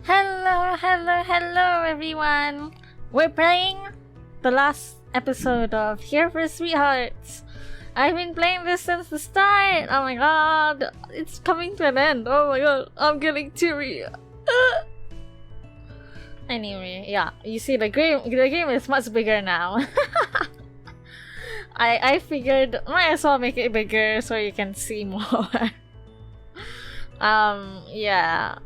Hello everyone! We're playing the last episode of Here for Sweethearts. I've been playing this since the start. Oh my god, it's coming to an end. Oh my god, I'm getting teary. Anyway, yeah, you see the game is much bigger now. I figured might as well make it bigger so you can see more. Yeah.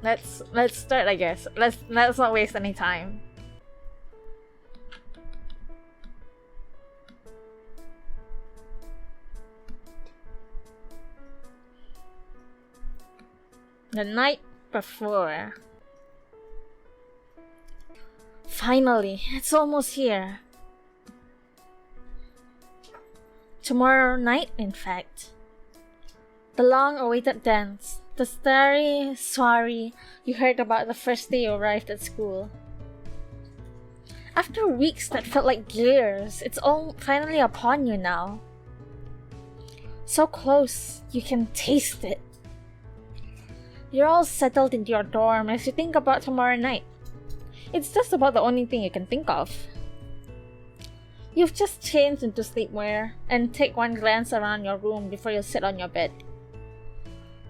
Let's start, I guess. Let's not waste any time. The night before. Finally, it's almost here. Tomorrow night, in fact. The long-awaited dance. The starry soiree you heard about the first day you arrived at school. After weeks that felt like years, it's all finally upon you now. So close, you can taste it. You're all settled into your dorm as you think about tomorrow night. It's just about the only thing you can think of. You've just changed into sleepwear and take one glance around your room before you sit on your bed.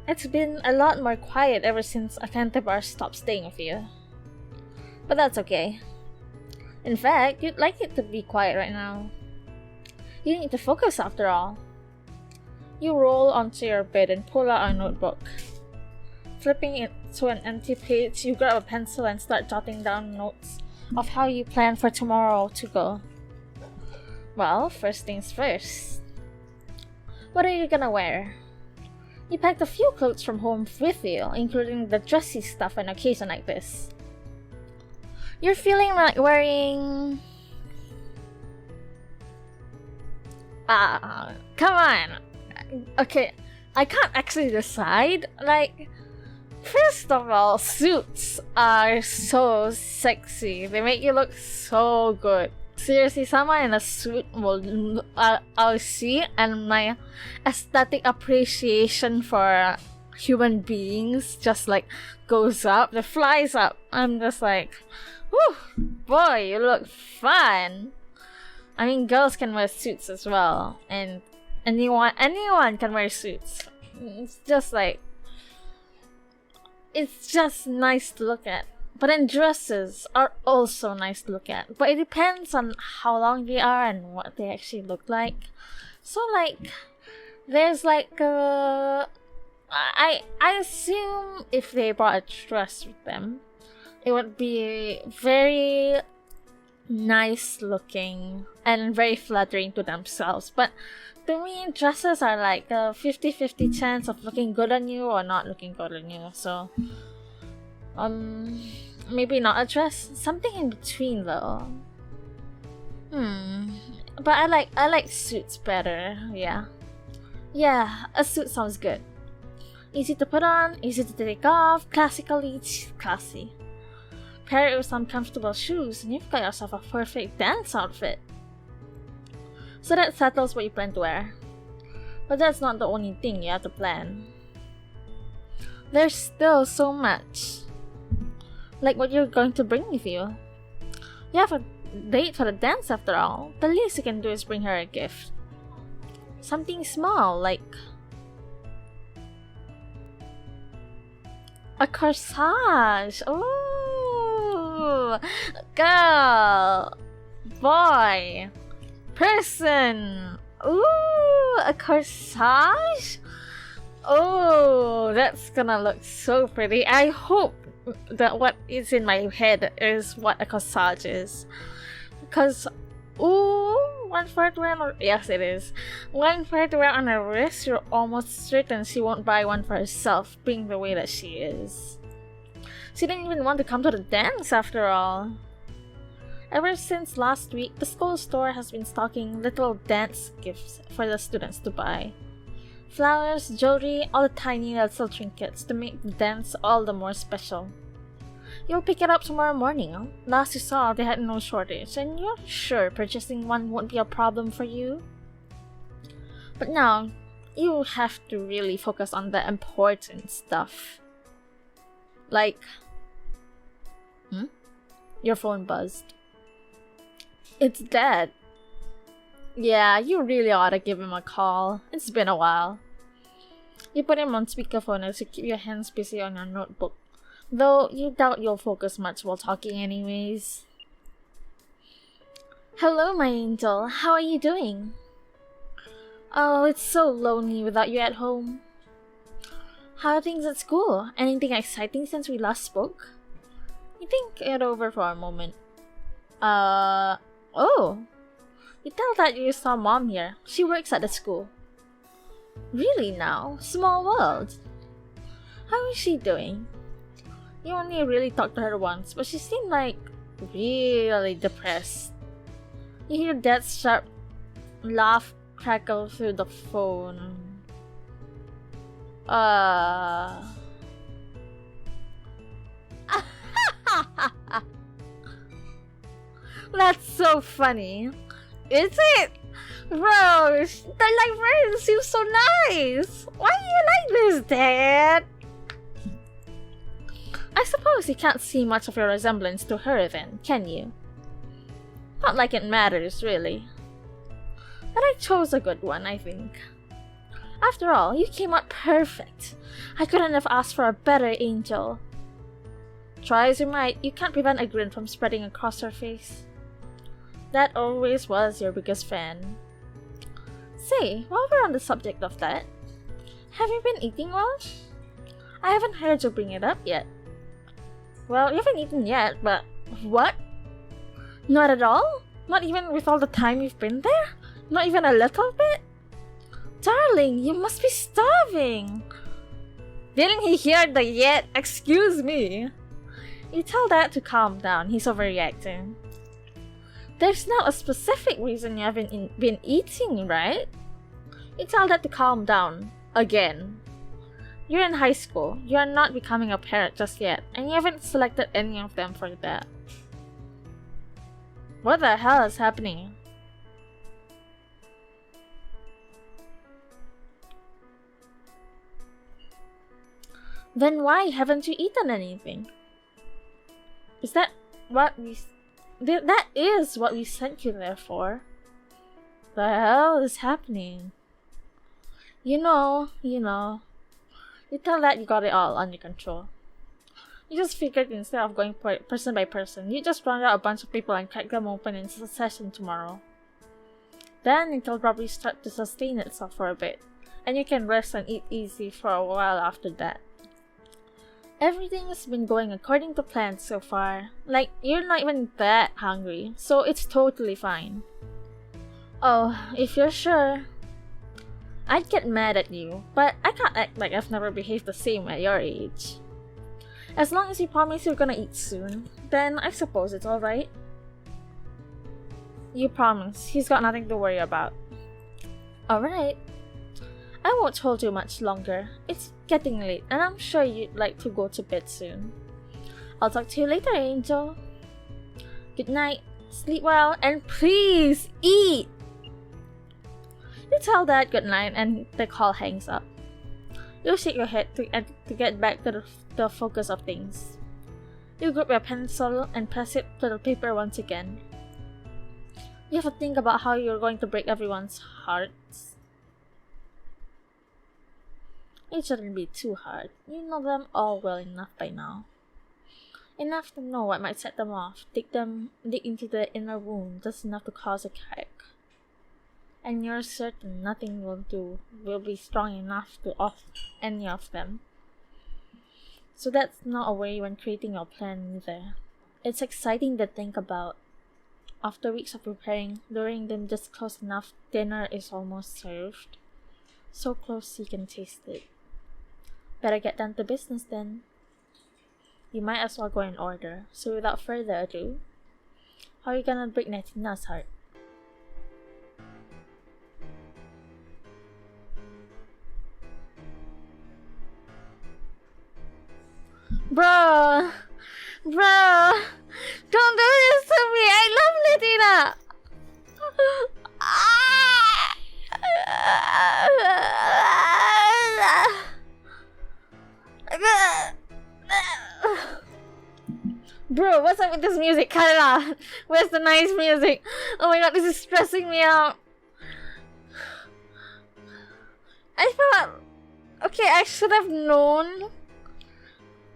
It's been a lot more quiet ever since Akantabar stopped staying with you. But that's okay. In fact, you'd like it to be quiet right now. You need to focus after all. You roll onto your bed and pull out a notebook. Flipping it to an empty page, you grab a pencil and start jotting down notes of how you plan for tomorrow to go. Well, first things first. What are you gonna wear? You packed a few clothes from home with you, including the dressy stuff on occasion like this. You're feeling like wearing... come on! Okay, I can't actually decide. Like, first of all, suits are so sexy. They make you look so good. Seriously, someone in a suit will I'll see, and my aesthetic appreciation for human beings just like goes up. It flies up. I'm just like, whew, boy, you look fun. I mean, girls can wear suits as well, and anyone can wear suits. It's just like, it's just nice to look at. But then dresses are also nice to look at. But it depends on how long they are and what they actually look like. So like, there's like I assume if they brought a dress with them, it would be very nice looking and very flattering to themselves. But to me, dresses are like a 50-50 chance of looking good on you or not looking good on you. So maybe not a dress, something in between though. But I like suits better. Yeah, a suit sounds good. Easy to put on, easy to take off, classically classy. Pair it with some comfortable shoes and you've got yourself a perfect dance outfit. So that settles what you plan to wear. But that's not the only thing you have to plan. There's still so much. Like what you're going to bring with you. You have a date for the dance after all. The least you can do is bring her a gift. Something small, like a corsage. Ooh, girl, boy, person. Ooh, a corsage. Oh, that's gonna look so pretty. I hope that what is in my head is what a corsage is, because one for her to wear on, yes it is, one for her to wear on her wrist. You're almost certain she won't buy one for herself, being the way that she is. She didn't even want to come to the dance after all. Ever since last week, the school store has been stocking little dance gifts for the students to buy. Flowers, jewelry, all the tiny little trinkets to make the dance all the more special. You'll pick it up tomorrow morning. Last you saw, they had no shortage, and you're sure purchasing one won't be a problem for you. But now, you have to really focus on the important stuff. Like, your phone buzzed. It's dead. Yeah, you really ought to give him a call. It's been a while. You put him on speakerphone as you keep your hands busy on your notebook. Though you doubt you'll focus much while talking anyways. Hello, my angel. How are you doing? Oh, it's so lonely without you at home. How are things at school? Anything exciting since we last spoke? You think it over for a moment. Oh. You tell that you saw Mom here. She works at the school. Really now? Small world. How is she doing? You only really talked to her once, but she seemed like really depressed. You hear Dad's sharp laugh crackle through the phone. That's so funny. Is it? Bro, the librarian seems so nice. Why do you like this, Dad? I suppose you can't see much of your resemblance to her then, can you? Not like it matters, really. But I chose a good one, I think. After all, you came out perfect. I couldn't have asked for a better angel. Try as you might, you can't prevent a grin from spreading across her face. That always was your biggest fan. Say, while we're on the subject of that, have you been eating well? I haven't heard you bring it up yet. Well, you haven't eaten yet, but what? Not at all? Not even with all the time you've been there? Not even a little bit? Darling, you must be starving. Didn't he hear the yet? Excuse me. You tell Dad to calm down, he's overreacting. There's not a specific reason you haven't been eating, right? You tell Dad to calm down. Again. You're in high school, you're not becoming a parent just yet, and you haven't selected any of them for that. What the hell is happening? Then why haven't you eaten anything? Is that what we... That is what we sent you there for. The hell is happening? You know. You tell that you got it all under control. You just figured instead of going person by person, you just round out a bunch of people and crack them open in succession tomorrow. Then it'll probably start to sustain itself for a bit, and you can rest and eat easy for a while after that. Everything has been going according to plan so far. Like, you're not even that hungry, so it's totally fine. Oh, if you're sure. I'd get mad at you, but I can't act like I've never behaved the same at your age. As long as you promise you're gonna eat soon, then I suppose it's alright. You promise, he's got nothing to worry about. Alright. I won't hold you much longer. It's getting late, and I'm sure you'd like to go to bed soon. I'll talk to you later, Angel. Good night, sleep well, and please eat! You tell Dad good night, and the call hangs up. You shake your head to get back to the focus of things. You grip your pencil and press it to the paper once again. You have to think about how you're going to break everyone's hearts. It shouldn't be too hard. You know them all well enough by now. Enough to know what might set them off, dig into the inner wound just enough to cause a crack. And you're certain nothing will be strong enough to off any of them. So that's not a worry when creating your plan either. It's exciting to think about. After weeks of preparing, luring them just close enough, dinner is almost served. So close you can taste it. Better get down to business then. You might as well go in order. So without further ado, how are you gonna break Natina's heart? Bro, don't do this to me. I love Natina. Bro, what's up with this music? Cut it off. Where's the nice music? Oh my god, this is stressing me out. I thought... Okay, I should have known.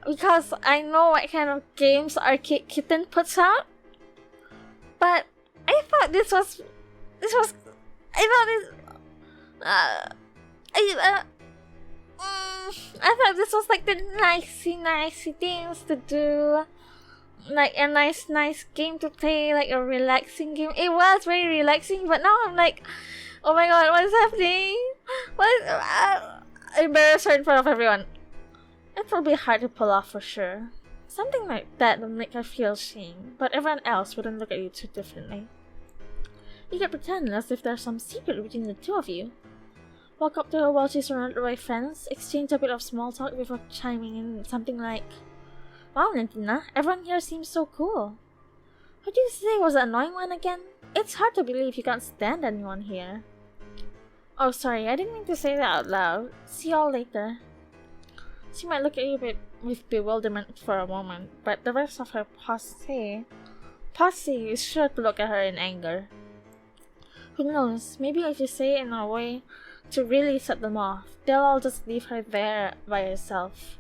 Because I know what kind of games Arcade Kitten puts out. But I thought this was... I thought this was like the nicey things to do. Like a nice game to play, like a relaxing game. It was very relaxing, but now I'm like, oh my god, what is happening? What is... embarrassed her in front of everyone. It will be hard to pull off for sure. Something like that will make her feel shame, but everyone else wouldn't look at you too differently. You could pretend as if there's some secret between the two of you. Walk up to her while she's surrounded by friends, exchange a bit of small talk before chiming in something like, "Wow, Nantina, everyone here seems so cool. What did you say was the annoying one again? It's hard to believe you can't stand anyone here." "Oh, sorry, I didn't mean to say that out loud. See y'all later." She might look at you with bewilderment for a moment, but the rest of her posse is sure to look at her in anger. Who knows, maybe if you say it in a way to really set them off, they'll all just leave her there by herself.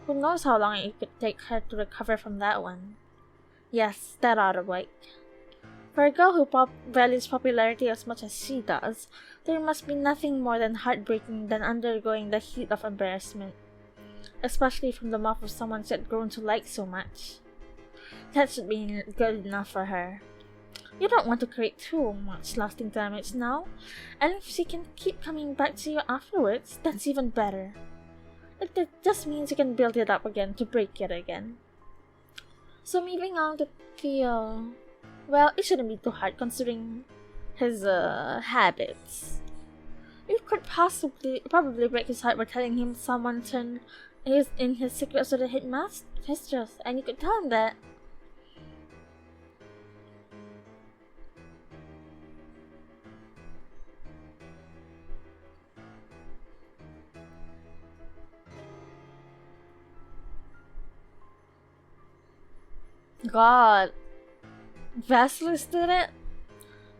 Who knows how long it could take her to recover from that one. Yes, that ought to wait. For a girl who values popularity as much as she does, there must be nothing more than heartbreaking than undergoing the heat of embarrassment, especially from the mouth of someone she had grown to like so much. That should be good enough for her. You don't want to create too much lasting damage now, and if she can keep coming back to you afterwards, that's even better. It just means you can build it up again to break it again. So moving on to Theo. Well, it shouldn't be too hard considering his habits. You could probably break his heart by telling him someone turned in his secrets to the mistress, and you could tell him that. God, Vasilis did it?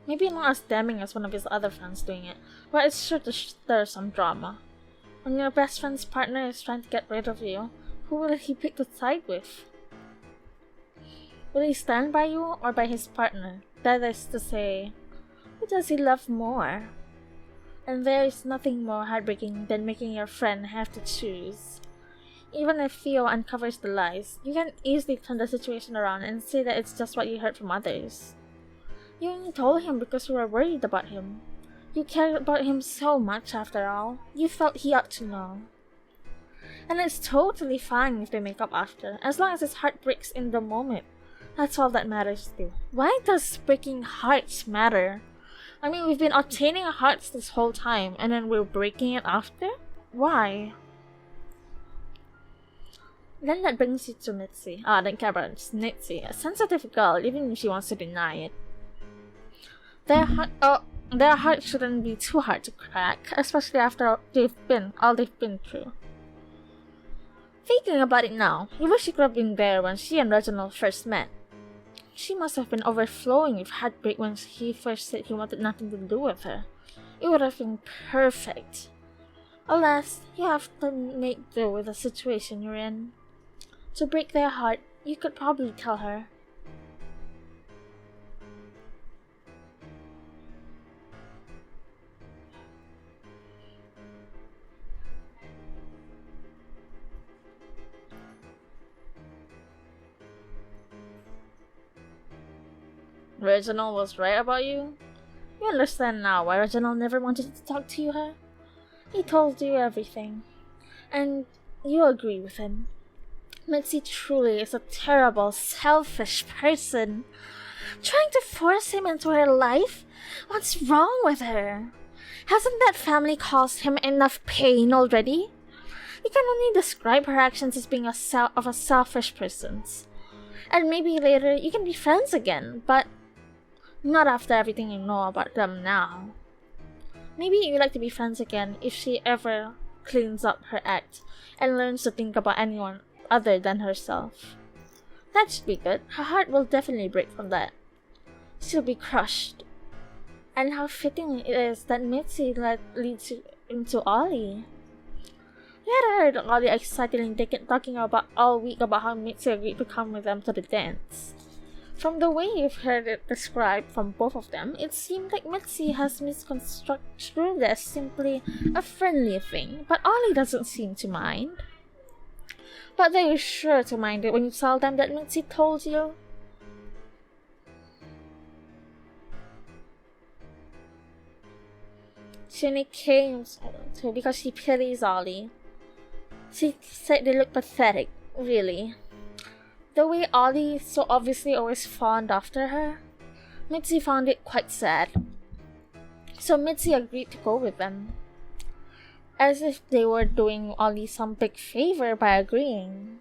Maybe not as damning as one of his other friends doing it, but it's sure to stir some drama. When your best friend's partner is trying to get rid of you, who will he pick to side with? Will he stand by you or by his partner? That is to say, who does he love more? And there is nothing more heartbreaking than making your friend have to choose. Even if Theo uncovers the lies, you can easily turn the situation around and say that it's just what you heard from others. You only told him because you were worried about him. You cared about him so much after all. You felt he ought to know. And it's totally fine if they make up after, as long as his heart breaks in the moment. That's all that matters too. Why does breaking hearts matter? I mean, we've been obtaining hearts this whole time, and then we're breaking it after? Why? Then that brings you to Mitzi. Don't care about Mitzi, a sensitive girl, even if she wants to deny it. Their hearts shouldn't be too hard to crack, especially after all they've been through. Thinking about it now, you wish you could have been there when she and Reginald first met. She must have been overflowing with heartbreak when he first said he wanted nothing to do with her. It would have been perfect. Alas, you have to make do with the situation you're in. To break their heart, you could probably tell her. Reginald was right about you? You understand now why Reginald never wanted to talk to you, He told you everything. And you agree with him. Mitzi truly is a terrible, selfish person. Trying to force him into her life? What's wrong with her? Hasn't that family caused him enough pain already? You can only describe her actions as being a selfish person. And maybe later you can be friends again, but not after everything you know about them now. Maybe you'd like to be friends again if she ever cleans up her act and learns to think about anyone other than herself. That should be good. Her heart will definitely break from that. She'll be crushed. And how fitting it is that Mitzi leads into Ollie. We had heard Ollie excitedly talking about all week about how Mitzi agreed to come with them to the dance. From the way you've heard it described from both of them, it seemed like Mitzi has misconstrued as simply a friendly thing, but Ollie doesn't seem to mind. But they're sure to mind it when you tell them that Mitzi told you. She only came to because she pities Ollie. She said they look pathetic, really. The way Ollie so obviously always fawned after her, Mitzi found it quite sad. So Mitzi agreed to go with them. As if they were doing Ollie some big favor by agreeing.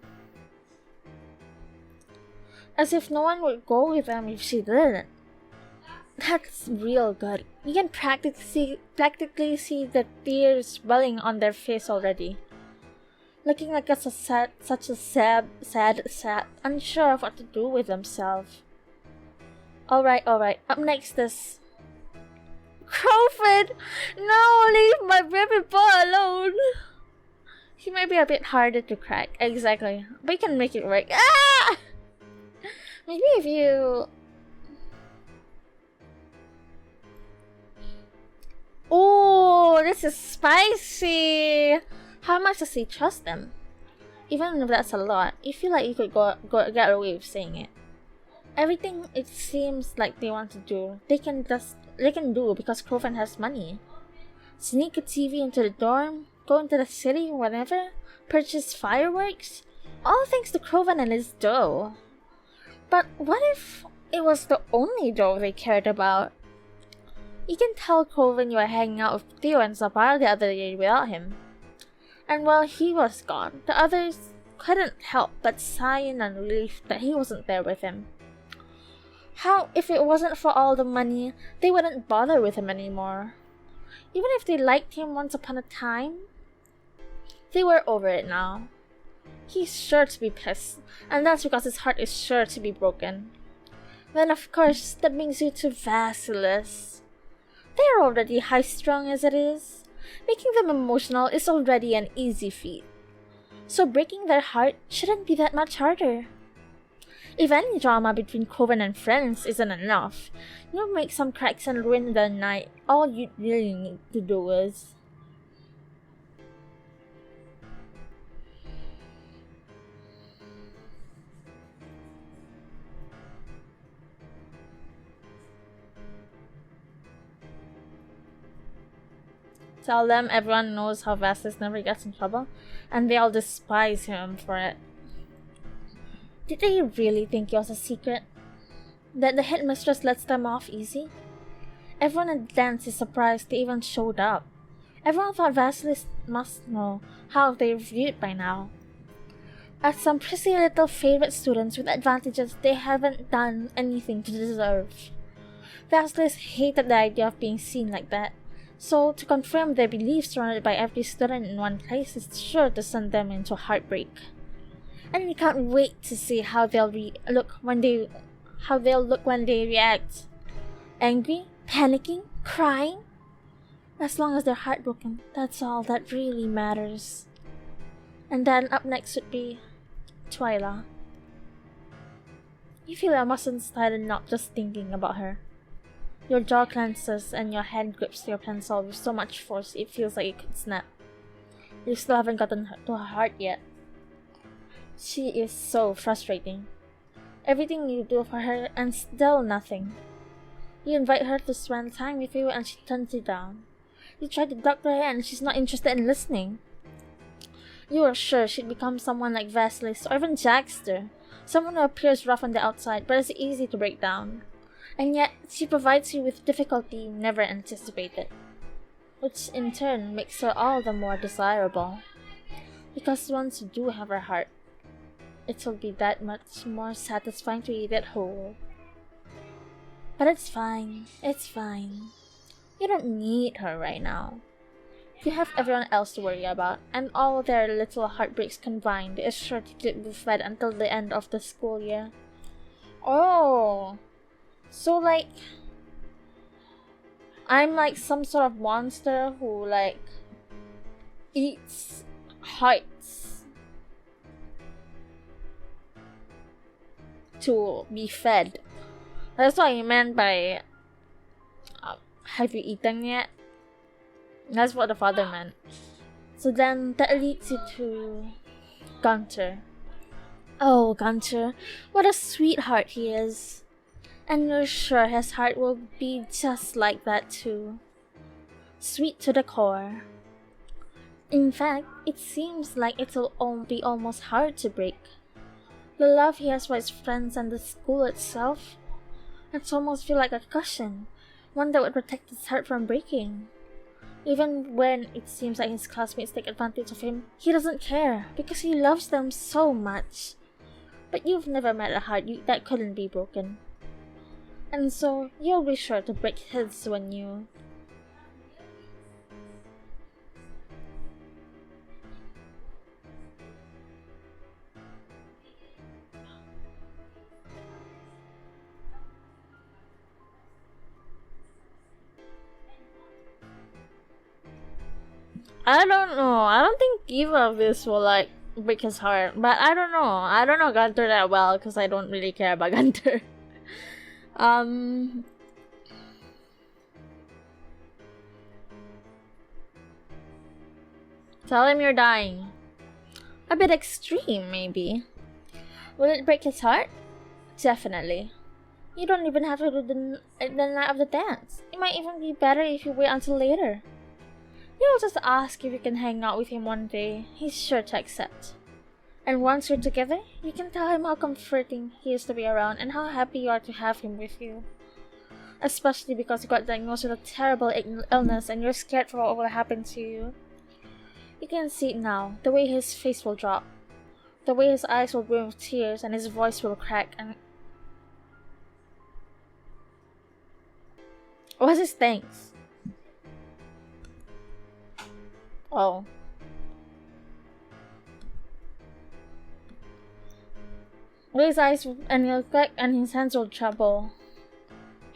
As if no one would go with them if she didn't. That's real good. You can practically see the tears welling on their face already. Looking like such a sad, unsure of what to do with themselves. Alright. Up next is Crowfoot! No, leave my baby boy alone! He might be a bit harder to crack. Exactly. But you can make it work. Ah! Maybe if you... Oh, this is spicy! How much does he trust them? Even if that's a lot, you feel like you could get away with saying it. Everything it seems like they want to do, they can do because Croven has money. Sneak a TV into the dorm, go into the city, whatever, purchase fireworks, all thanks to Croven and his dough. But what if it was the only dough they cared about? You can tell Croven you are hanging out with Theo and Zapara the other day without him. And while he was gone, the others couldn't help but sigh in relief that he wasn't there with him. How, if it wasn't for all the money, they wouldn't bother with him anymore. Even if they liked him once upon a time, they were over it now. He's sure to be pissed, and that's because his heart is sure to be broken. Then of course, that brings you to Vasilis. They're already high-strung as it is. Making them emotional is already an easy feat. So breaking their heart shouldn't be that much harder. If any drama between Coven and friends isn't enough, you'll make some cracks and ruin the night. All you really need to do is... tell them everyone knows how Vastus never gets in trouble, and they all despise him for it. Did they really think it was a secret? That the headmistress lets them off easy? Everyone at the dance is surprised they even showed up. Everyone thought Vasilis must know how they're viewed by now. As some prissy little favorite students with advantages they haven't done anything to deserve. Vasilis hated the idea of being seen like that. So, to confirm their beliefs surrounded by every student in one place is sure to send them into a heartbreak. And you can't wait to see how they'll look when they react. Angry? Panicking? Crying? As long as they're heartbroken, that's all that really matters. And then up next would be Twyla. You feel a muscles tighten up just thinking about her. Your jaw clenches and your hand grips your pencil with so much force it feels like it could snap. You still haven't gotten to her heart yet. She is so frustrating. Everything you do for her and still nothing. You invite her to spend time with you and she turns you down. You try to talk to her and she's not interested in listening. You are sure she'd become someone like Vasilis or even Jackster, someone who appears rough on the outside but is easy to break down. And yet, she provides you with difficulty you never anticipated, which in turn makes her all the more desirable. Because once you do have her heart, it will be that much more satisfying to eat it whole. But it's fine. You don't need her right now. You have everyone else to worry about, and all their little heartbreaks combined is sure to keep you fed until the end of the school year. Oh, so like, I'm like some sort of monster who like eats hearts to be fed. That's what you meant by have you eaten yet? That's what the father meant. So then that leads you to Gunter. Oh, Gunter, what a sweetheart he is. And you're sure his heart will be just like that too. Sweet to the core. In fact, it seems like it'll be almost hard to break. The love he has for his friends and the school itself, it's almost feel like a cushion, one that would protect his heart from breaking. Even when it seems like his classmates take advantage of him, he doesn't care because he loves them so much. But you've never met a heart that couldn't be broken. And so, you'll be sure to break his when you... I don't know. I don't think either of this will like break his heart. But I don't know. I don't know Gunter that well because I don't really care about Gunter. Tell him you're dying. A bit extreme, maybe. Will it break his heart? Definitely. You don't even have to do the night of the dance. It might even be better if you wait until later. You'll just ask if you can hang out with him one day. He's sure to accept. And once you're together, you can tell him how comforting he is to be around and how happy you are to have him with you. Especially because you got diagnosed with a terrible illness and you're scared for what will happen to you. You can see it now, the way his face will drop. The way his eyes will brim with tears and his voice will crack and... What's his thanks? Oh. His eyes and he'll crack and his hands will tremble.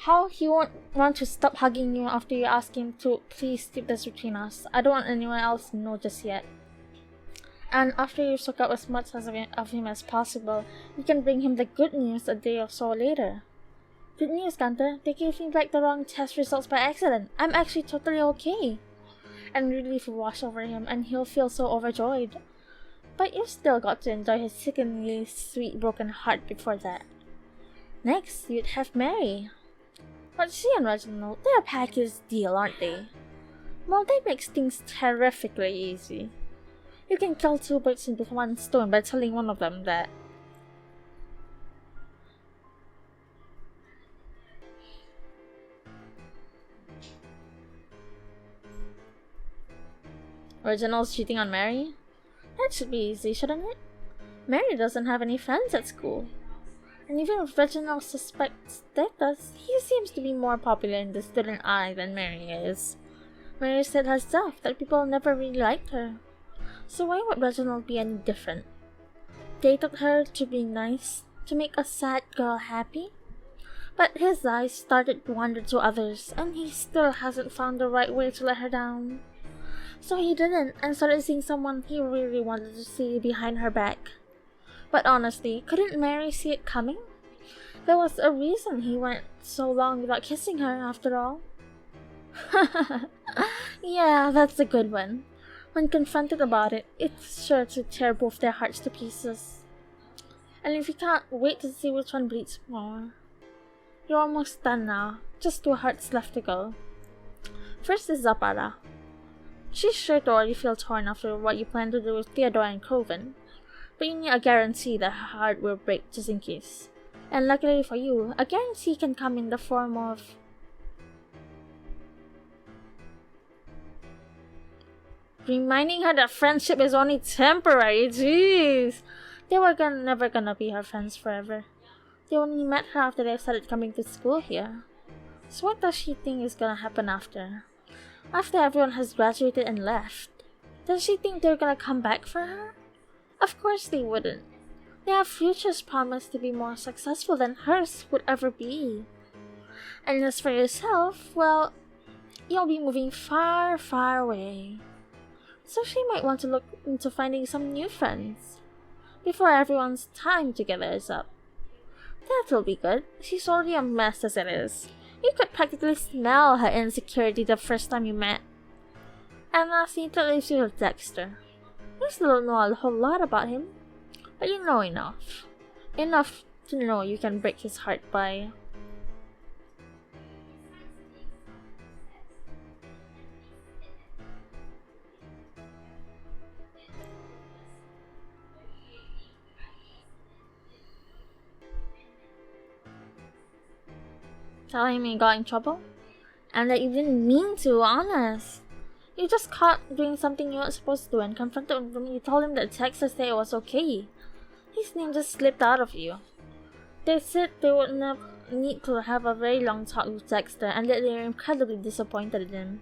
How he won't want to stop hugging you after you ask him to please keep this between us. I don't want anyone else to know just yet. And after you soak up as much of him as possible, you can bring him the good news a day or so later. Good news, Gunter. They gave me back the wrong test results by accident. I'm actually totally okay. And relief will wash over him and he'll feel so overjoyed. But you've still got to enjoy his sickeningly sweet broken heart before that. Next, you'd have Mary. But she and Reginald, they're a package deal, aren't they? Well, they make things terrifically easy. You can kill two birds with one stone by telling one of them that. Reginald's cheating on Mary? That should be easy, shouldn't it? Mary doesn't have any friends at school. And even if Reginald suspects that does, he seems to be more popular in the student eye than Mary is. Mary said herself that people never really liked her. So why would Reginald be any different? Dated her to be nice, to make a sad girl happy? But his eyes started to wander to others, and he still hasn't found the right way to let her down. So he didn't, and started seeing someone he really wanted to see behind her back. But honestly, couldn't Mary see it coming? There was a reason he went so long without kissing her, after all. Yeah, that's a good one. When confronted about it, it's sure to tear both their hearts to pieces. And if you can't wait to see which one bleeds more. You're almost done now, just 2 hearts left to go. First is Zapara. She's sure to already feel torn after what you plan to do with Theodore and Coven, but you need a guarantee that her heart will break just in case. And luckily for you, a guarantee can come in the form of... reminding her that friendship is only temporary. Jeez! They were never gonna be her friends forever. They only met her after they started coming to school here. So what does she think is gonna happen after? After everyone has graduated and left, does she think they're gonna come back for her? Of course they wouldn't. They have futures promised to be more successful than hers would ever be. And as for yourself, well, you'll be moving far, far away. So she might want to look into finding some new friends before everyone's time together is up. That'll be good. She's already a mess as it is. You could practically smell her insecurity the first time you met. And last thing to leave you with Dexter. You still don't know a whole lot about him, but you know enough. Enough to know you can break his heart by... telling him you got in trouble? And that you didn't mean to, honest. You just caught doing something you weren't supposed to do and confronted him when you told him that Dexter said it was okay. His name just slipped out of you. They said they would never need to have a very long talk with Dexter and that they were incredibly disappointed in him.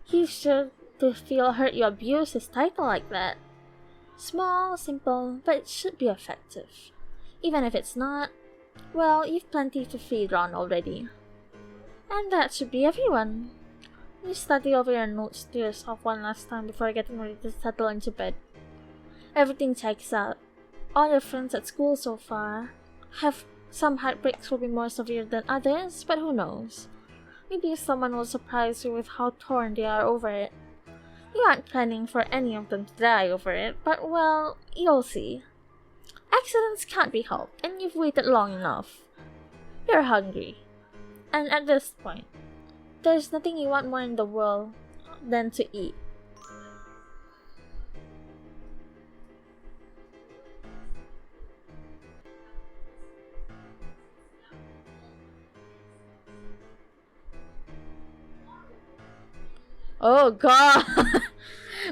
He should feel hurt you abused his title like that. Small, simple, but it should be effective. Even if it's not, well, you've plenty to feed on already. And that should be everyone. You study over your notes to yourself one last time before getting ready to settle into bed. Everything checks out. All your friends at school so far have some heartbreaks will be more severe than others, but who knows? Maybe someone will surprise you with how torn they are over it. You aren't planning for any of them to die over it, but well, you'll see. Accidents can't be helped, and you've waited long enough. You're hungry. And at this point, there's nothing you want more in the world than to eat. Oh god!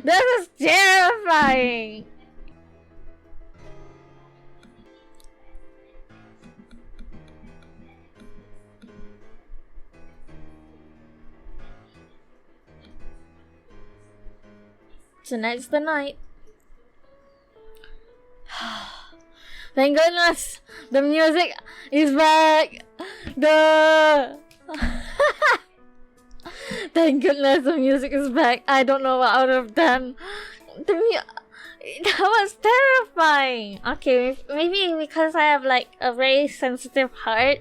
This is terrifying! Tonight's the night. Thank goodness! The music is back! Thank goodness the music is back. I don't know what I would have done. That was terrifying. Okay, maybe because I have like a very sensitive heart.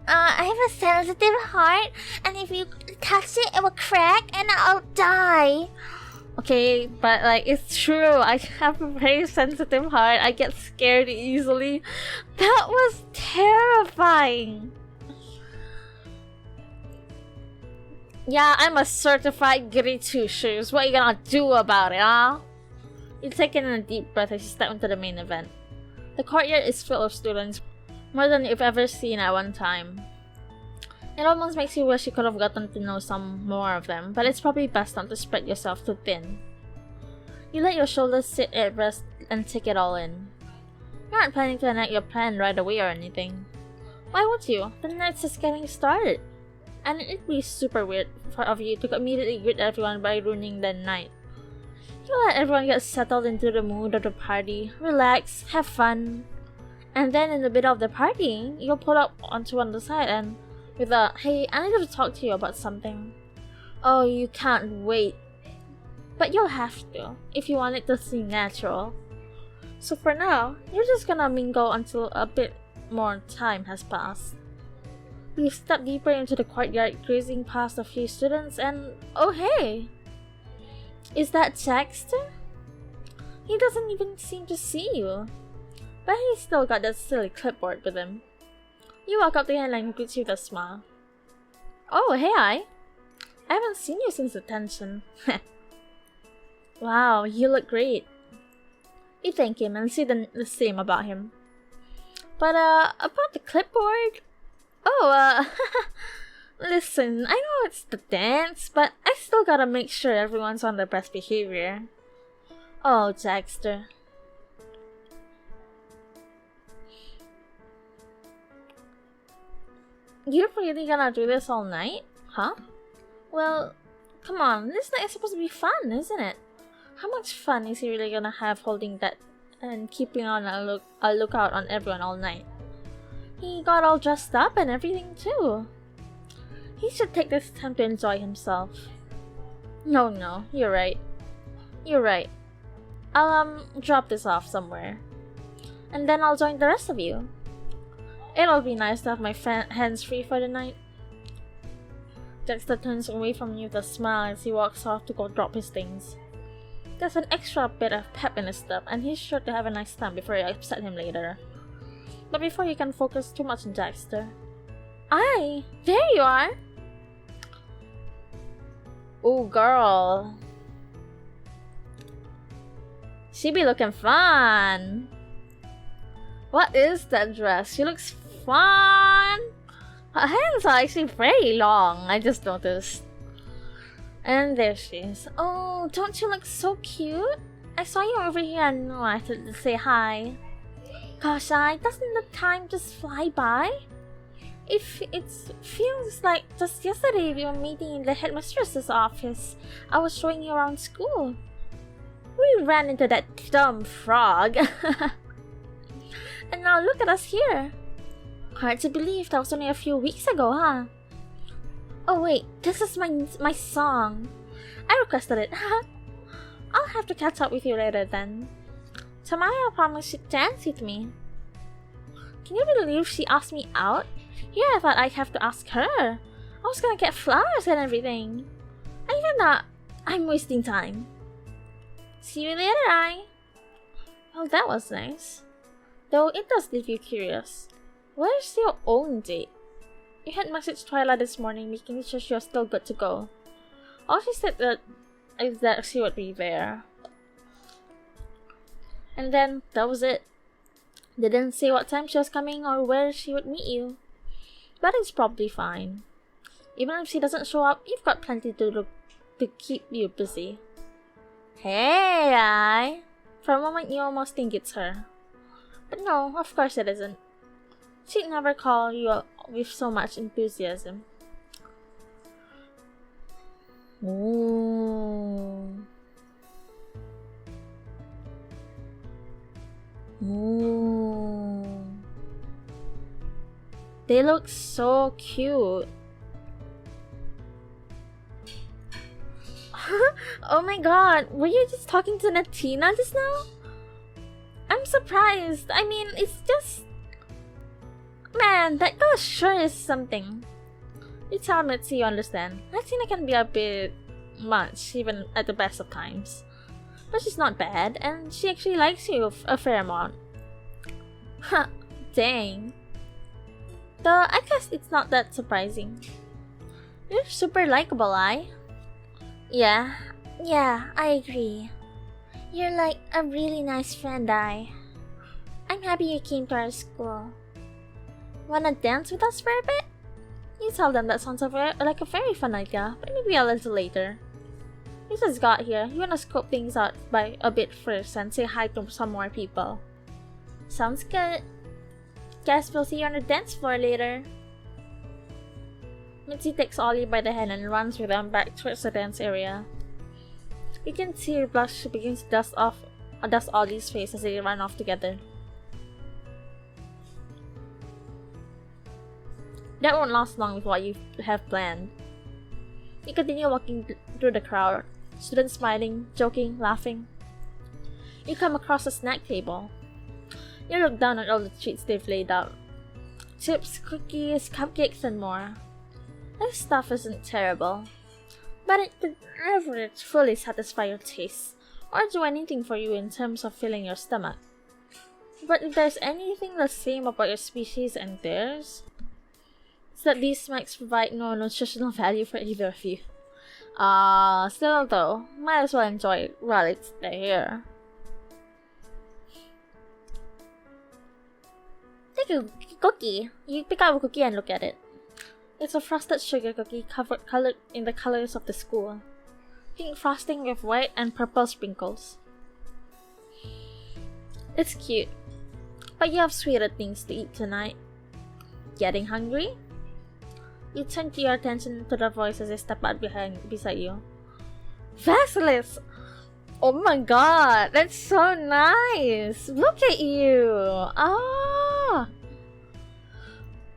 I have a sensitive heart, and if you touch it, it will crack and I'll die. Okay, but like it's true. I have a very sensitive heart. I get scared easily. That was terrifying. Yeah, I'm a certified goody two shoes. What are you gonna do about it, huh? You take in a deep breath as you step into the main event. The courtyard is full of students, more than you've ever seen at one time. It almost makes you wish you could have gotten to know some more of them, but it's probably best not to spread yourself too thin. You let your shoulders sit at rest and take it all in. You aren't planning to enact your plan right away or anything. Why would you? The night's just getting started. And it'd be super weird of you to immediately greet everyone by ruining the night. You let everyone get settled into the mood of the party, relax, have fun. And then in the middle of the party, you'll pull up onto one side and with a, "Hey, I need to talk to you about something." Oh, you can't wait. But you'll have to, if you want it to seem natural. So for now, you're just gonna mingle until a bit more time has passed. You step deeper into the courtyard, grazing past a few students and... oh hey! Is that Dexter? He doesn't even seem to see you. But he's still got that silly clipboard with him. You walk up to him and greets you with a smile. Oh, hey, I haven't seen you since detention. Wow, you look great. You thank him and say the same about him. But, about the clipboard? Oh, listen, I know it's the dance, but I still gotta make sure everyone's on their best behavior. Oh, Dexter. You're really gonna do this all night? Huh? Well, Come on, this night is supposed to be fun, isn't it? How much fun is he really gonna have holding that and keeping on a lookout on everyone all night? He got all dressed up and everything too. He should take this time to enjoy himself. No, you're right. You're right. I'll drop this off somewhere. And then I'll join the rest of you. It'll be nice to have my hands free for the night. Dexter turns away from you with a smile as he walks off to go drop his things. There's an extra bit of pep in his step, and he's sure to have a nice time before you upset him later. But before you can focus too much on Dexter. Aye, there you are! Ooh, girl. She be looking fun! What is that dress? She looks fun! Her hands are actually very long, I just noticed. And there she is. Oh, don't you look so cute? I saw you over here and knew I had to say hi. Gosh, doesn't the time just fly by? It feels like just yesterday we were meeting in the headmistress's office. I was showing you around school. We ran into that dumb frog. And now look at us here. Hard to believe that was only a few weeks ago, huh? Oh wait, this is my song. I requested it. I'll have to catch up with you later then. Tamaya promised she'd dance with me. Can you believe she asked me out? Here I thought I'd have to ask her. I was gonna get flowers and everything. I even thought I'm wasting time. See you later, Well, that was nice. Though it does leave you curious. Where's your own date? You had messaged Twyla this morning making sure she was still good to go. All she said is that she would be there. And then, that was it. They didn't say what time she was coming or where she would meet you. But it's probably fine. Even if she doesn't show up, you've got plenty to do to keep you busy. Hey, For a moment you almost think it's her. But no, of course it isn't. She'd never call you with so much enthusiasm. Ooh. Ooh. They look so cute. Oh my god, were you just talking to Natina just now? I'm surprised. I mean, it's just... Man, that girl sure is something. You tell me so you understand. Natina can be a bit much, even at the best of times. But she's not bad, and she actually likes you a fair amount. Huh, dang. Though, I guess it's not that surprising. You're super likable, Yeah, I agree. You're like a really nice friend, I'm happy you came to our school. Wanna dance with us for a bit? You tell them that sounds like a very fun idea, but maybe a little later. You just got here, you wanna scope things out by a bit first and say hi to some more people. Sounds good. Guess we'll see you on the dance floor later. Mitzi takes Ollie by the hand and runs with them back towards the dance area. You can see her blush begins to dust Ollie's face as they run off together. That won't last long with what you have planned. You continue walking through the crowd, students smiling, joking, laughing. You come across a snack table. You look down at all the treats they've laid out. Chips, cookies, cupcakes, and more. This stuff isn't terrible, but it could never fully satisfy your taste or do anything for you in terms of filling your stomach. But if there's anything the same about your species and theirs, it's that these snacks provide no nutritional value for either of you. Still though, might as well enjoy it while it's there. Take a cookie. You pick out a cookie and look at it. It's a frosted sugar cookie colored in the colors of the school. Pink frosting with white and purple sprinkles. It's cute, but you have sweeter things to eat tonight. Getting hungry? You turn your attention to the voice as they step out beside you. Vasilis! Oh my god, that's so nice! Look at you! Ah!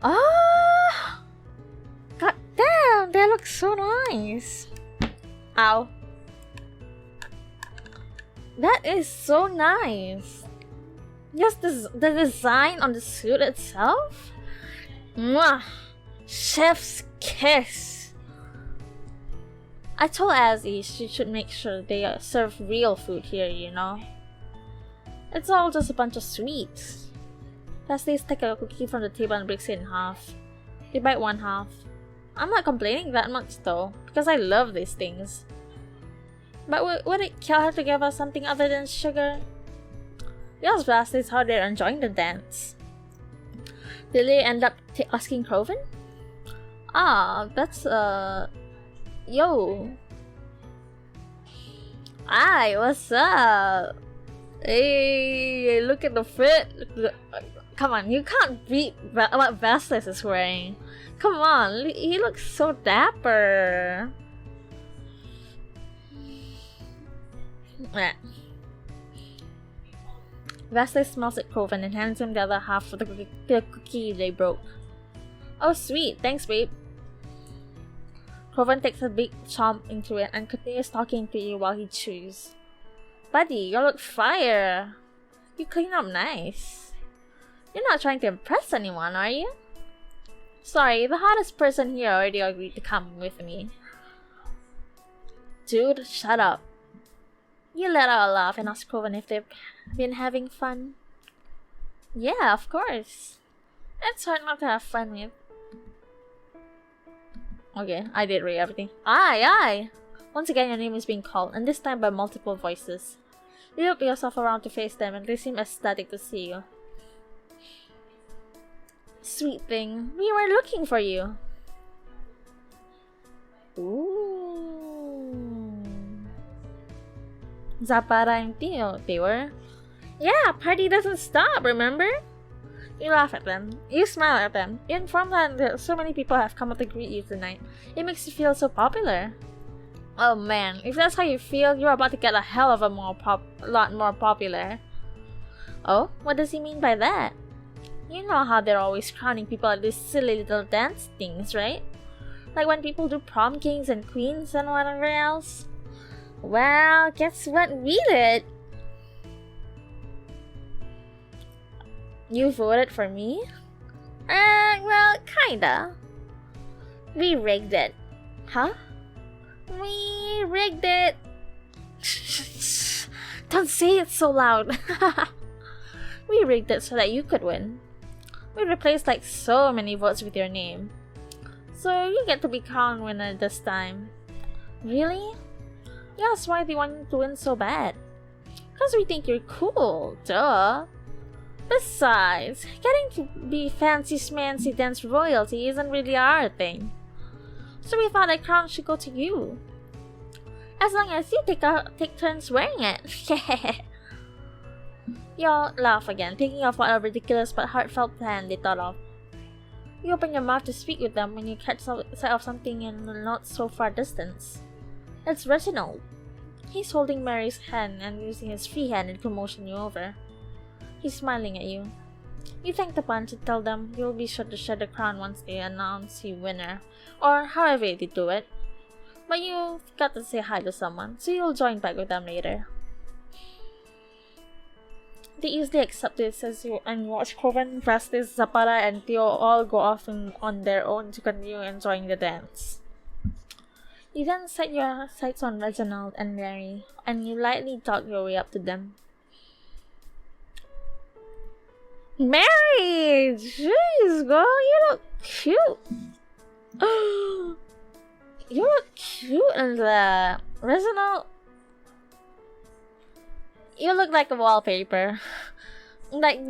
Ah! God damn, they look so nice! Ow. That is so nice! Just the design on the suit itself? Mwah! Chef's kiss! I told Azzy she should make sure they serve real food here, you know? It's all just a bunch of sweets. Leslie takes a cookie from the table and breaks it in half. They bite one half. I'm not complaining that much though, because I love these things. But would it kill her to give us something other than sugar? We asked Vasily how they're enjoying the dance. Did they end up asking Croven? Ah, that's yo. Hi, what's up? Hey, look at the fit. Come on, you can't beat what Vasily is wearing. Come on, he looks so dapper. Vasily smells at Croven and hands him the other half of the cookie they broke. Oh sweet, thanks babe. Croven takes a big chomp into it and continues talking to you while he chews. Buddy, you look fire. You clean up nice. You're not trying to impress anyone, are you? Sorry, the hottest person here already agreed to come with me. Dude, shut up. You let out a laugh and ask Croven if they've been having fun. Yeah, of course. It's hard not to have fun with. Okay, I did read everything. Aye! Once again, your name is being called, and this time by multiple voices. You look yourself around to face them, and they seem ecstatic to see you. Sweet thing, we were looking for you. Ooh. Zapara and Theo, they were. Yeah, party doesn't stop, remember? You laugh at them. You smile at them. You inform them that so many people have come up to greet you tonight. It makes you feel so popular. Oh man, if that's how you feel, you're about to get a hell of a lot more popular. Oh, what does he mean by that? You know how they're always crowning people at these silly little dance things, right? Like when people do prom kings and queens and whatever else. Well, guess what we did? You voted for me? Well, kinda. We rigged it. Huh? We rigged it. Don't say it so loud. We rigged it so that you could win. We replaced like so many votes with your name. So you get to be crowned winner this time. Really? Yes, why do you want to win so bad? Because we think you're cool, duh. Besides, getting to be fancy schmancy dance royalty isn't really our thing. So we thought the crown should go to you. As long as you take turns wearing it. Y'all laugh again, thinking of what a ridiculous but heartfelt plan they thought of. You open your mouth to speak with them when you catch sight of something in a not so far distance. It's Reginald. He's holding Mary's hand and using his free hand to motion you over. He's smiling at you. You thank the bunch and tell them you'll be sure to share the crown once they announce you winner, or however they do it. But you've got to say hi to someone, so you'll join back with them later. They easily accept this as you and watch Croven, Vastis, Zapara, and Theo all go off on their own to continue enjoying the dance. You then set your sights on Reginald and Mary, and you lightly talk your way up to them. Mary! Jeez, girl, you look cute! You look cute in that. Reginald, you look like a wallpaper. Like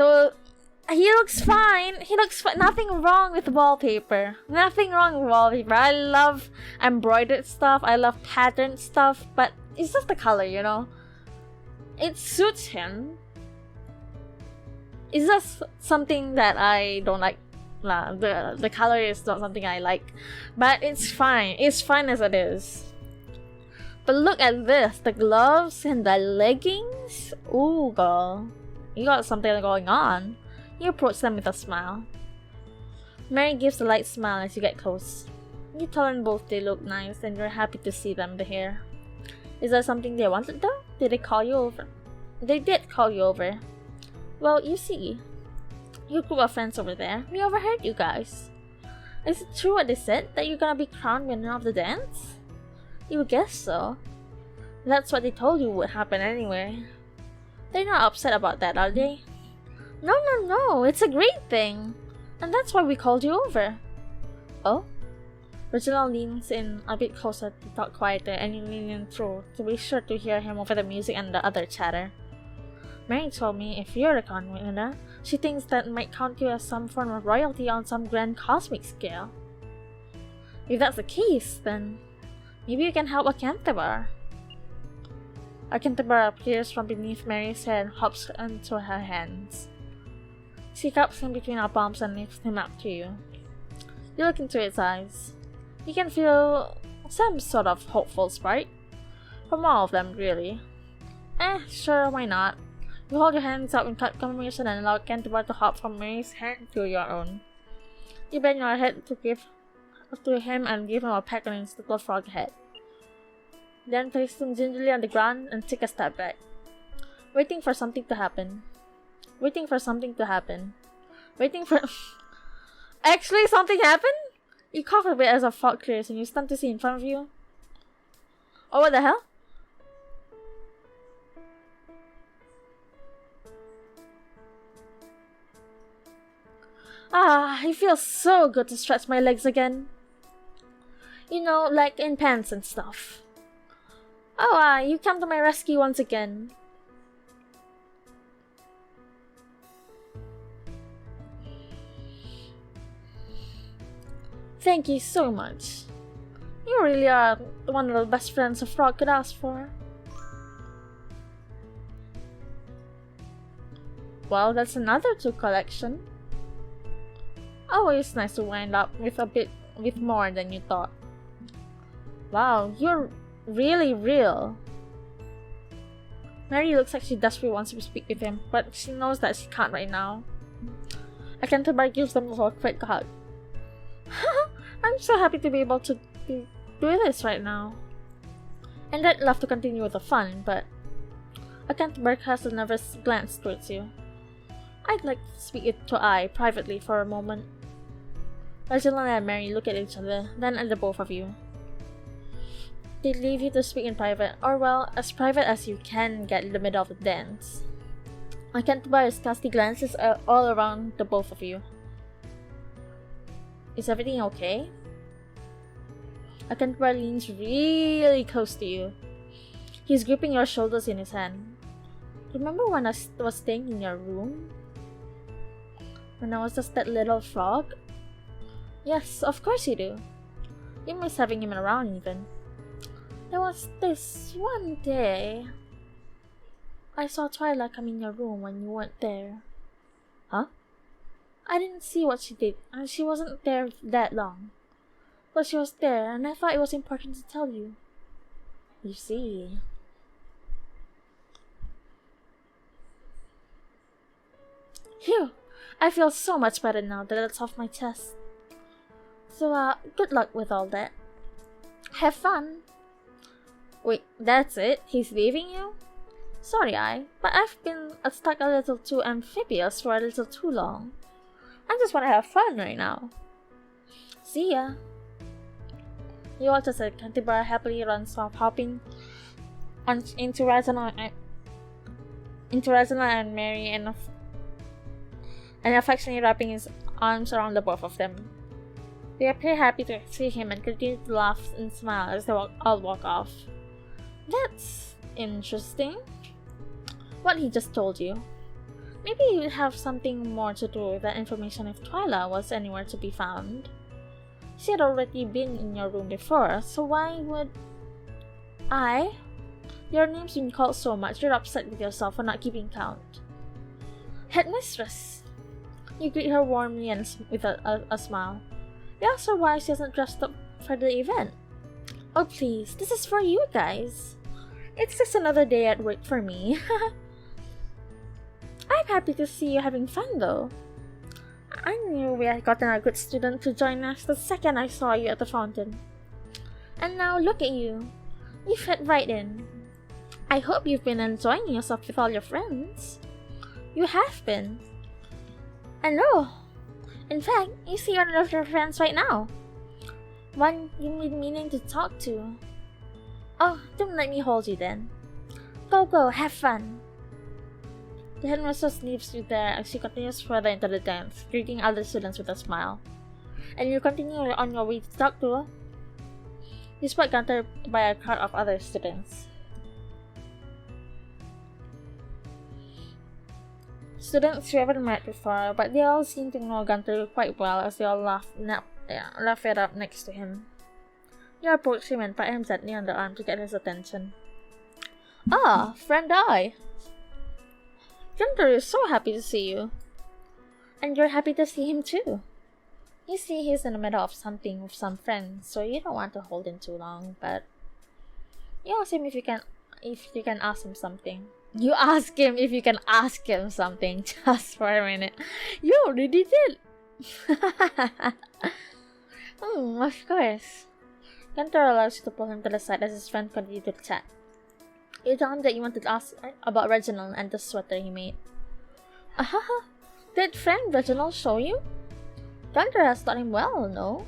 he looks fine. He looks fine. Nothing wrong with wallpaper. Nothing wrong with wallpaper. I love embroidered stuff. I love patterned stuff. But it's just the color, you know. It suits him. It's just something that I don't like. The color is not something I like. But it's fine. It's fine as it is. But look at this, the gloves and the leggings. Ooh, girl. You got something going on. You approach them with a smile. Mary gives a light smile as you get close. You tell them both they look nice and you're happy to see them here. Is there something they wanted though? Did they call you over? They did call you over. Well, you see, your group of friends over there, we overheard you guys. Is it true what they said, that you're gonna be crowned winner of the dance? You would guess so. That's what they told you would happen anyway. They're not upset about that, are they? No, it's a great thing. And that's why we called you over. Oh? Reginald leans in a bit closer to talk quieter, and you lean in through to be sure to hear him over the music and the other chatter. Mary told me if you're a crown winner, she thinks that might count you as some form of royalty on some grand cosmic scale. If that's the case, then maybe you can help a Canterbury. A Canterbury appears from beneath Mary's head and hops into her hands. She cups him between her palms and lifts him up to you. You look into his eyes. You can feel some sort of hopeful spark. From all of them, really. Sure, why not? You hold your hands up in confirmation and allow Canterbury to hop from Mary's hand to your own. You bend your head to him and give him a peck on his little frog head. Then place him gingerly on the ground and take a step back. Waiting for something to happen. Actually, something happened? You cough a bit as a fog clears and you stun to see in front of you. Oh, what the hell? It feels so good to stretch my legs again. You know, like in pants and stuff. You come to my rescue once again. Thank you so much. You really are one of the best friends a frog could ask for. Well, that's another 2 collection. Always nice to wind up with more than you thought. Wow, you're really real. Mary looks like she desperately wants to speak with him, but she knows that she can't right now. A Canterbury gives them a quick hug. I'm so happy to be able to do this right now. And I'd love to continue with the fun, but a Canterbury casts a nervous glance towards you. I'd like to speak to I privately for a moment. Reginald and Mary look at each other, then at the both of you. They leave you to speak in private, or well, as private as you can get in the middle of the dance. I can't bear his casty glances all around the both of you. Is everything okay? A Canterbury leans really close to you. He's gripping your shoulders in his hand. Remember when I was staying in your room? When I was just that little frog? Yes, of course you do. You miss having him around even. There was this one day I saw Twyla come in your room when you weren't there. Huh? I didn't see what she did, and she wasn't there that long. But she was there, and I thought it was important to tell you. You see. Phew! I feel so much better now that it's off my chest. So, good luck with all that. Have fun! Wait, that's it? He's leaving you? Sorry, but I've been stuck a little too amphibious for a little too long. I just want to have fun right now. See ya! You all just said Canterbury happily runs off, hopping into Reginald and Mary and affectionately wrapping his arms around the both of them. They appear happy to see him and continue to laugh and smile as they all walk off. That's interesting. What he just told you. Maybe it would have something more to do with that information if Twyla was anywhere to be found. She had already been in your room before, so why would I? Your name's been called so much, you're upset with yourself for not keeping count. Headmistress! You greet her warmly and with a smile. You ask her why she hasn't dressed up for the event. Oh please, this is for you guys. It's just another day at work for me. I'm happy to see you having fun though. I knew we had gotten a good student to join us the second I saw you at the fountain. And now look at you. You fit right in. I hope you've been enjoying yourself with all your friends. You have been. And no, in fact, you see one of your friends right now. One you've been meaning to talk to. Oh, don't let me hold you then. Go, have fun. The headmistress leaves you there as she continues further into the dance, greeting other students with a smile. And you continue on your way to talk to her. You spot Gunter by a crowd of other students. Students you haven't met before, but they all seem to know Gunter quite well as they all laugh it up next to him. You approach him and pat him gently on the arm to get his attention. Ah, friend I! Gunter is so happy to see you. And you're happy to see him too. You see he's in the middle of something with some friends, so you don't want to hold him too long, but you ask him if you can ask him something. You ask him if you can ask him something just for a minute. You already did! Of course. Gunter allows you to pull him to the side as his friend continues to chat. You tell him that you wanted to ask about Reginald and the sweater he made. Did friend Reginald show you? Gunter has taught him well, no?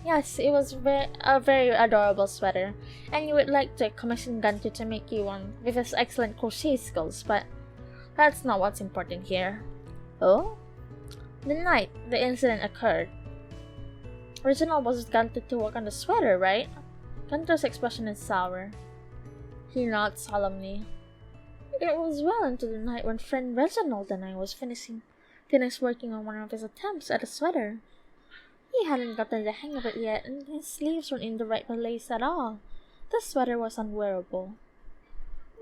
Yes, it was a very adorable sweater, and you would like to commission Gunter to make you one with his excellent crochet skills, but that's not what's important here. Oh? The night the incident occurred, Reginald was with Gunter to work on the sweater, right? Gunter's expression is sour. He nods solemnly. It was well into the night when friend Reginald and I was finished working on one of his attempts at a sweater. He hadn't gotten the hang of it yet, and his sleeves weren't in the right place at all. The sweater was unwearable.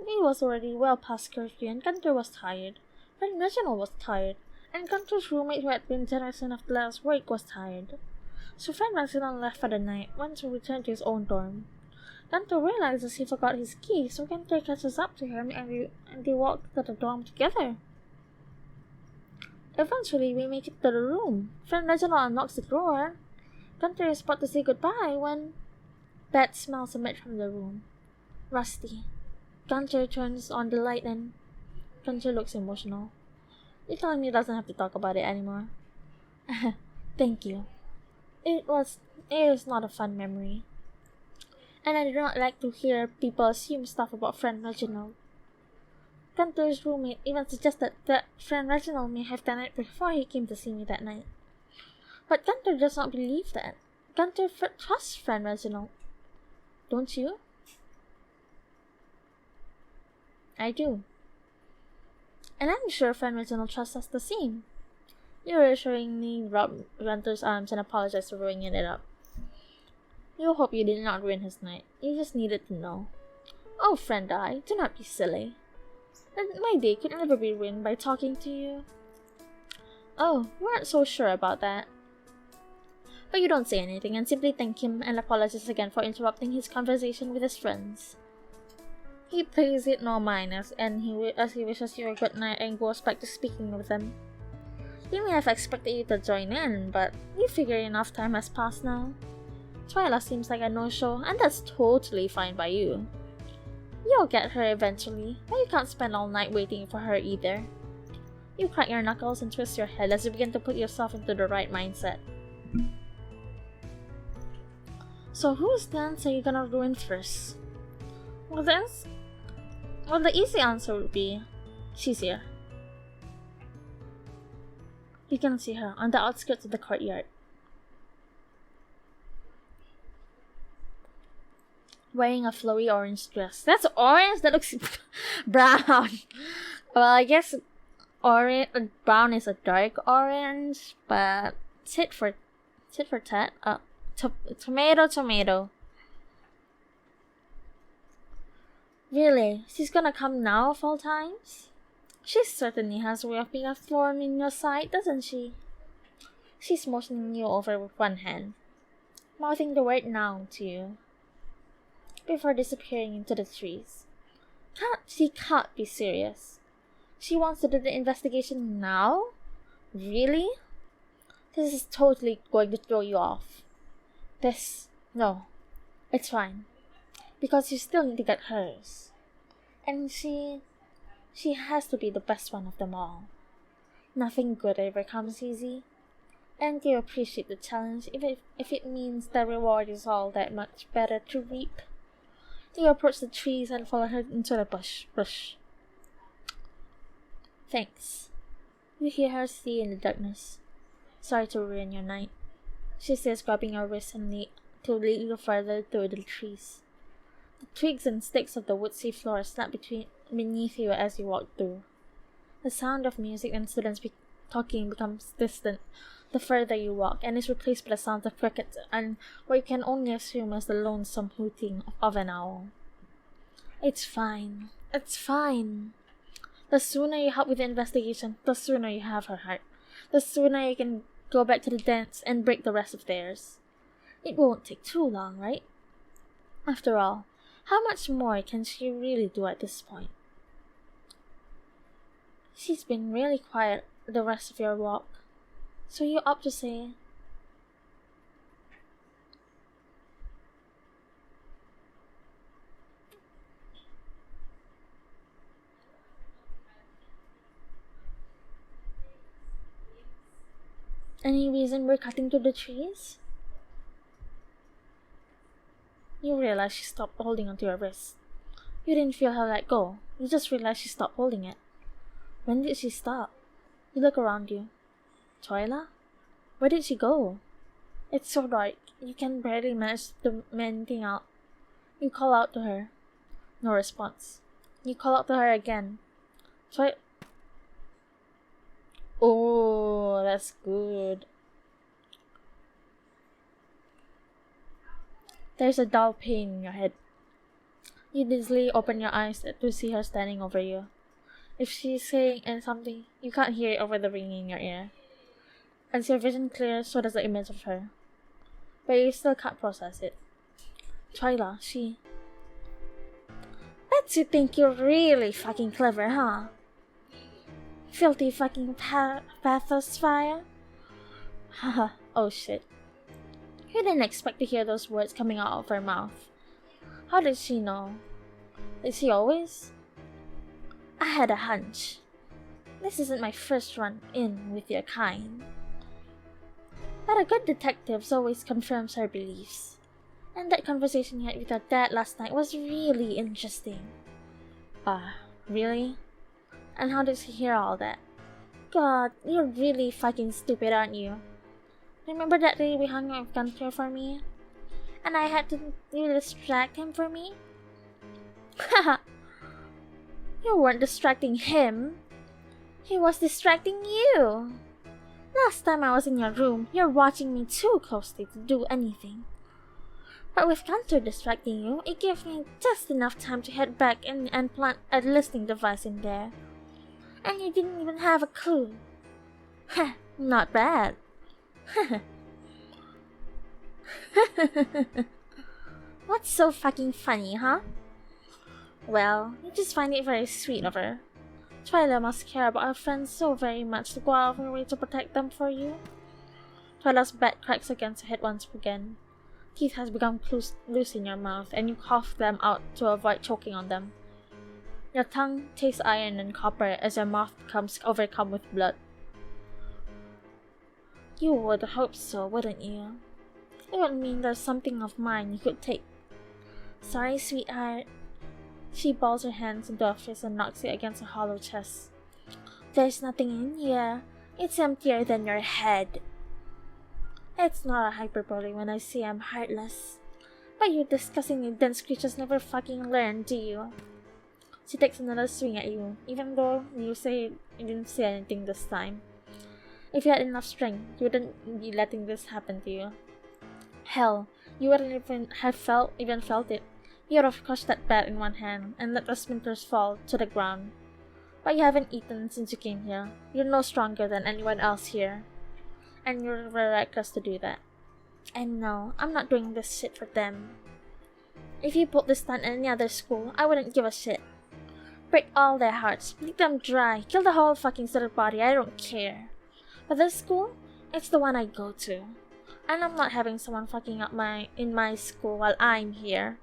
It was already well past curfew, and Gunter was tired. Friend Reginald was tired, and Gunter's roommate who had been generous enough to let us work was tired. So friend Reginald left for the night, went to return to his own dorm. Gunter realizes he forgot his key, so Gunter catches up to him and they walk to the dorm together. Eventually, we make it to the room. Friend Reginald unlocks the door. Gunter is about to say goodbye when bad smells emit from the room. Rusty. Gunter turns on the light and Gunter looks emotional. You tell him he doesn't have to talk about it anymore. Thank you. It is not a fun memory. And I do not like to hear people assume stuff about friend Reginald. Gunter's roommate even suggested that friend Reginald may have done it before he came to see me that night. But Gunter does not believe that. Gunter trusts friend Reginald. Don't you? I do. And I'm sure friend Reginald trusts us the same. You reassuringly rub Gunter's arms and apologize for ruining it up. You hope you did not ruin his night. You just needed to know. Oh, friend I, do not be silly. My day could never be ruined by talking to you. Oh, you aren't so sure about that. But you don't say anything and simply thank him and apologize again for interrupting his conversation with his friends. He pays it no mind as he wishes you a good night and goes back to speaking with them. He may have expected you to join in, but you figure enough time has passed now. Twyla seems like a no-show, and that's totally fine by you. You'll get her eventually, but you can't spend all night waiting for her either. You crack your knuckles and twist your head as you begin to put yourself into the right mindset. So whose dance are you gonna ruin first? Well, the easy answer would be, she's here. You can see her on the outskirts of the courtyard. Wearing a flowy orange dress. That's orange? That looks brown. Well, I guess brown is a dark orange, but tit for tat. Tomato. Really? She's gonna come now of all times? She certainly has a way of being a thorn in your side, doesn't she? She's motioning you over with one hand, mouthing the word now to you. before disappearing into the trees. She can't be serious. She wants to do the investigation now? Really? This is totally going to throw you off. No, it's fine. Because you still need to get hers. And she has to be the best one of them all. Nothing good ever comes easy. And you appreciate the challenge if it means the reward is all that much better to reap. You approach the trees and follow her into the bush. Thanks. You hear her say in the darkness. Sorry to ruin your night. She says, grabbing your wrist and to lead you further through the trees. The twigs and sticks of the woodsy floor snap beneath you as you walk through. The sound of music and students talking becomes distant the further you walk, and is replaced by the sound of crickets and what you can only assume is the lonesome hooting of an owl. It's fine. It's fine. The sooner you help with the investigation, the sooner you have her heart. The sooner you can go back to the dance and break the rest of theirs. It won't take too long, right? After all, how much more can she really do at this point? She's been really quiet the rest of your walk, so you opt to say, any reason we're cutting through the trees? You realize she stopped holding onto your wrist. You didn't feel her let go. You just realized she stopped holding it. When did she stop? You look around you. Twyla? Where did she go? It's so dark. You can barely manage to make anything out. You call out to her. No response. You call out to her again. Oh, that's good. There's a dull pain in your head. You dizzily open your eyes to see her standing over you. If she's saying something, you can't hear it over the ringing in your ear. As your vision clears, so does the image of her. But you still can't process it. Twyla, she... Bet you think you're really fucking clever, huh? Filthy fucking pathosphere? Haha, oh shit. You didn't expect to hear those words coming out of her mouth. How did she know? Did she always? I had a hunch. This isn't my first run-in with your kind. But a good detective always confirms her beliefs. And that conversation you had with your dad last night was really interesting. Really? And how did she hear all that? God, you're really fucking stupid, aren't you? Remember that day we hung out with Gunter for me? And I had to distract him for me? Haha! You weren't distracting him. He was distracting you. Last time I was in your room, you're watching me too closely to do anything. But with Gunter distracting you, it gave me just enough time to head back and plant a listening device in there. And you didn't even have a clue. Heh, not bad. What's so fucking funny, huh? Well, you just find it very sweet of her. Twyla must care about her friends so very much to go out of her way to protect them for you. Twyla's back cracks against her head once again. Teeth has become loose in your mouth, and you cough them out to avoid choking on them. Your tongue tastes iron and copper as your mouth becomes overcome with blood. You would hope so, wouldn't you? It would mean there's something of mine you could take. Sorry, sweetheart. She balls her hands into a fist and knocks it against her hollow chest. There's nothing in here. It's emptier than your head. It's not a hyperbole when I say I'm heartless. But you disgustingly dense creatures never fucking learn, do you? She takes another swing at you, even though you say you didn't say anything this time. If you had enough strength, you wouldn't be letting this happen to you. Hell, you wouldn't even have felt it. You would have crushed that bat in one hand and let the splinters fall to the ground. But you haven't eaten since you came here. You're no stronger than anyone else here. And you're very reckless to do that. And no, I'm not doing this shit for them. If you put this stunt in any other school, I wouldn't give a shit. Break all their hearts, bleed them dry, kill the whole fucking student body, I don't care. But this school, it's the one I go to. And I'm not having someone fucking up in my school while I'm here.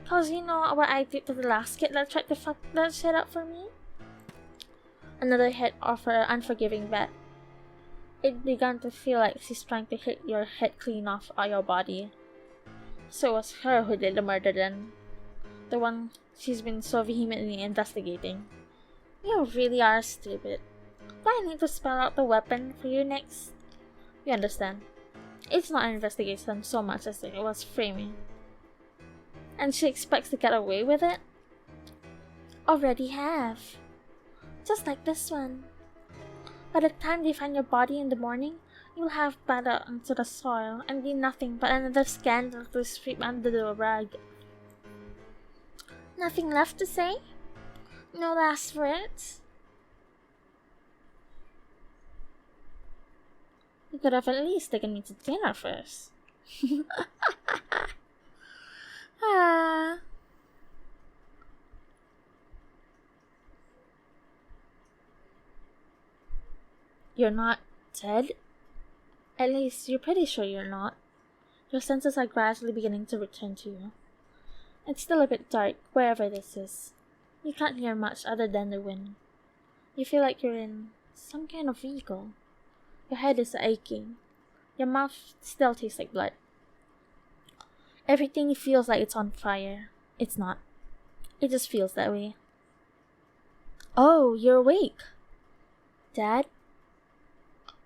Cause you know what I did to the last kid that tried to fuck that shit up for me? Another hit of her unforgiving bat. It began to feel like she's trying to hit your head clean off your body. So it was her who did the murder then. The one she's been so vehemently investigating. You really are stupid. Do I need to spell out the weapon for you next? You understand. It's not an investigation so much as it was framing. And she expects to get away with it? Already have. Just like this one. By the time they find your body in the morning, you'll have battered into the soil and be nothing but another scandal to sweep under the rug. Nothing left to say? No last words? You could have at least taken me to dinner first. Ah. You're not dead? At least you're pretty sure you're not. Your senses are gradually beginning to return to you. It's still a bit dark wherever this is. You can't hear much other than the wind. You feel like you're in some kind of vehicle. Your head is aching. Your mouth still tastes like blood. Everything feels like it's on fire. It's not. It just feels that way. Oh, you're awake. Dad?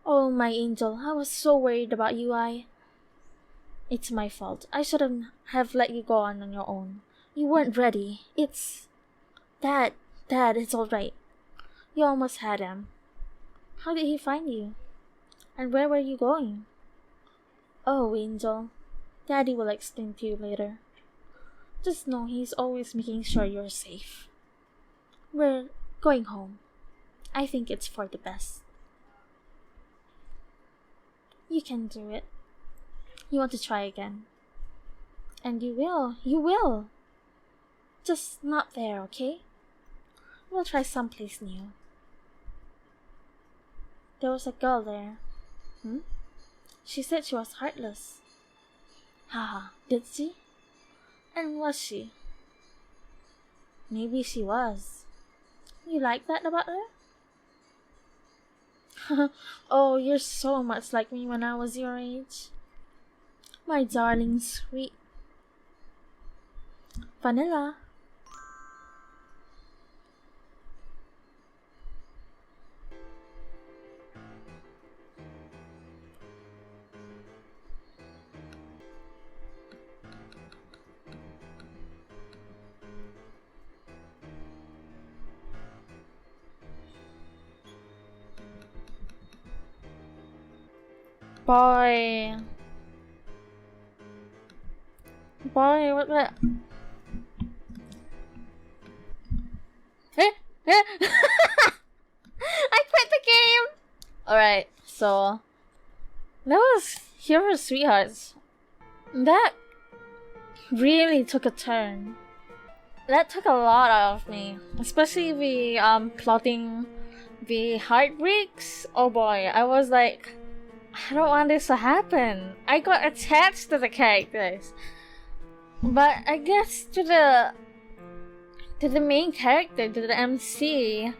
Oh, my angel, I was so worried about you, It's my fault. I shouldn't have let you go on your own. You weren't ready. Dad, it's alright. You almost had him. How did he find you? And where were you going? Oh, Angel. Daddy will explain to you later. Just know he's always making sure you're safe. We're going home. I think it's for the best. You can do it. You want to try again. And you will. Just not there, okay? We'll try someplace new. There was a girl there. She said she was heartless. Haha, did she? And was she? Maybe she was. You like that about her? Oh, you're so much like me when I was your age. My darling sweet. Vanilla. Boy, what the? I quit the game! Alright, so that was Hero Sweethearts. That really took a turn. That took a lot out of me. Especially the plotting the heartbreaks. Oh boy, I was like, I don't want this to happen. I got attached to the characters. But I guess to the main character, to the MC,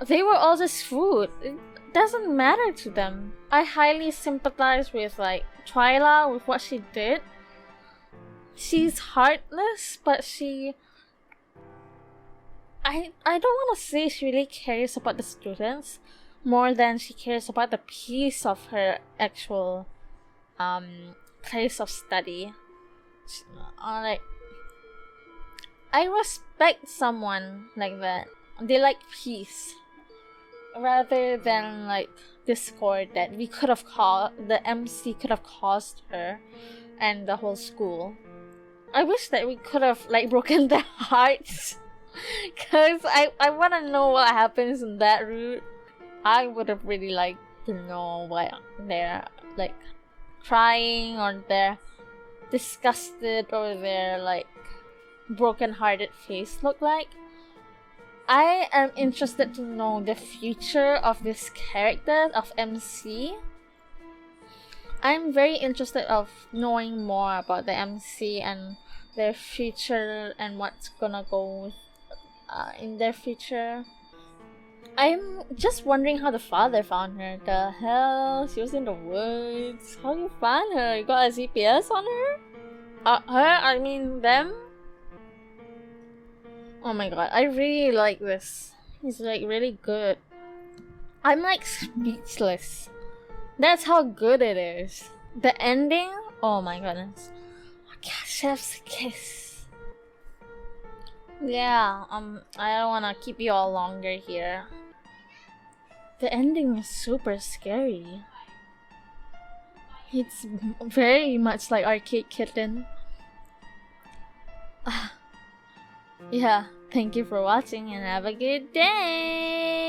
they were all just food. It doesn't matter to them. I highly sympathize with like Twyla, with what she did. She's heartless, but I don't want to say she really cares about the students more than she cares about the peace of her actual place of study. Like, I respect someone like that. They like peace rather than like discord that we could have the MC could have caused her and the whole school. I wish that we could have like broken their hearts, cause I want to know what happens in that route. I would have really liked to know why they're like crying or they're disgusted or their like broken-hearted face look like. I am interested to know the future of this character of MC. I'm very interested of knowing more about the MC and their future and what's gonna go in their future. I'm just wondering how the father found her. The hell? She was in the woods. How you find her? You got a GPS on her? Her? I mean them? Oh my god, I really like this. It's like really good. I'm like speechless. That's how good it is. The ending? Oh my goodness. Chef's kiss. Yeah, I don't wanna keep you all longer here. The ending is super scary. It's very much like Arcade Kitten. Yeah, thank you for watching and have a good day!